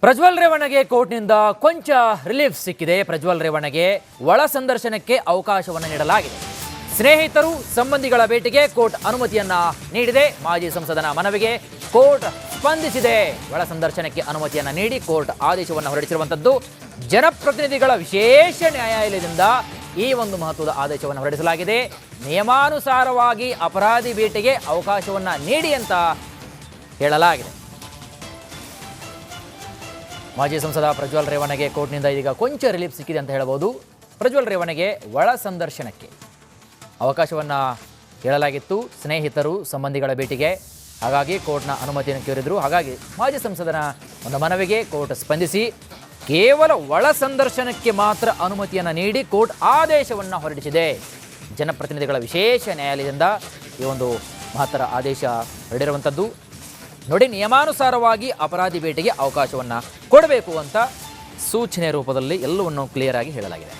ಪ್ರಜ್ವಲ್ ರೇವಣ್ಣಗೆ ಕೋರ್ಟ್ನಿಂದ ಕೊಂಚ ರಿಲೀಫ್ ಸಿಕ್ಕಿದೆ. ಪ್ರಜ್ವಲ್ ರೇವಣ್ಣಗೆ ಒಳ ಸಂದರ್ಶನಕ್ಕೆ ಅವಕಾಶವನ್ನು ನೀಡಲಾಗಿದೆ. ಸ್ನೇಹಿತರು ಸಂಬಂಧಿಗಳ ಭೇಟಿಗೆ ಕೋರ್ಟ್ ಅನುಮತಿಯನ್ನ ನೀಡಿದೆ. ಮಾಜಿ ಸಂಸದನ ಮನವಿಗೆ ಕೋರ್ಟ್ ಸ್ಪಂದಿಸಿದೆ. ಒಳ ಸಂದರ್ಶನಕ್ಕೆ ಅನುಮತಿಯನ್ನ ನೀಡಿ ಕೋರ್ಟ್ ಆದೇಶವನ್ನು ಹೊರಡಿಸಿರುವಂತದ್ದು. ಜನಪ್ರತಿನಿಧಿಗಳ ವಿಶೇಷ ನ್ಯಾಯಾಲಯದಿಂದ ಈ ಒಂದು ಮಹತ್ವದ ಆದೇಶವನ್ನು ಹೊರಡಿಸಲಾಗಿದೆ. ನಿಯಮಾನುಸಾರವಾಗಿ ಅಪರಾಧಿ ಭೇಟಿಗೆ ಅವಕಾಶವನ್ನ ನೀಡಿ ಅಂತ ಹೇಳಲಾಗಿದೆ. ಮಾಜಿ ಸಂಸದ ಪ್ರಜ್ವಲ್ ರೇವಣ್ಣಗೆ ಕೋರ್ಟ್ನಿಂದ ಇದೀಗ ಕೊಂಚ ರಿಲೀಫ್ ಸಿಕ್ಕಿದೆ ಅಂತ ಹೇಳಬಹುದು. ಪ್ರಜ್ವಲ್ ರೇವಣ್ಣಗೆ ಒಳ ಸಂದರ್ಶನಕ್ಕೆ ಅವಕಾಶವನ್ನು ಹೇಳಲಾಗಿತ್ತು, ಸ್ನೇಹಿತರು ಸಂಬಂಧಿಗಳ ಭೇಟಿಗೆ. ಹಾಗಾಗಿ ಕೋರ್ಟ್ನ ಅನುಮತಿಯನ್ನು ಕೋರಿದ್ರು. ಹಾಗಾಗಿ ಮಾಜಿ ಸಂಸದನ ಒಂದು ಮನವಿಗೆ ಕೋರ್ಟ್ ಸ್ಪಂದಿಸಿ ಕೇವಲ ಒಳ ಸಂದರ್ಶನಕ್ಕೆ ಮಾತ್ರ ಅನುಮತಿಯನ್ನು ನೀಡಿ ಕೋರ್ಟ್ ಆದೇಶವನ್ನು ಹೊರಡಿಸಿದೆ. ಜನಪ್ರತಿನಿಧಿಗಳ ವಿಶೇಷ ನ್ಯಾಯಾಲಯದಿಂದ ಈ ಒಂದು ಮಹತ್ತರ ಆದೇಶ ಹೊರಡಿರುವಂಥದ್ದು. ನೋಡಿ, ನಿಯಮಾನುಸಾರವಾಗಿ ಅಪರಾಧಿ ಭೇಟಿಗೆ ಅವಕಾಶವನ್ನು ಕೊಡಬೇಕು ಅಂತ ಸೂಚನೆ ರೂಪದಲ್ಲಿ ಎಲ್ಲವನ್ನು ಕ್ಲಿಯರ್ ಆಗಿ ಹೇಳಲಾಗಿದೆ.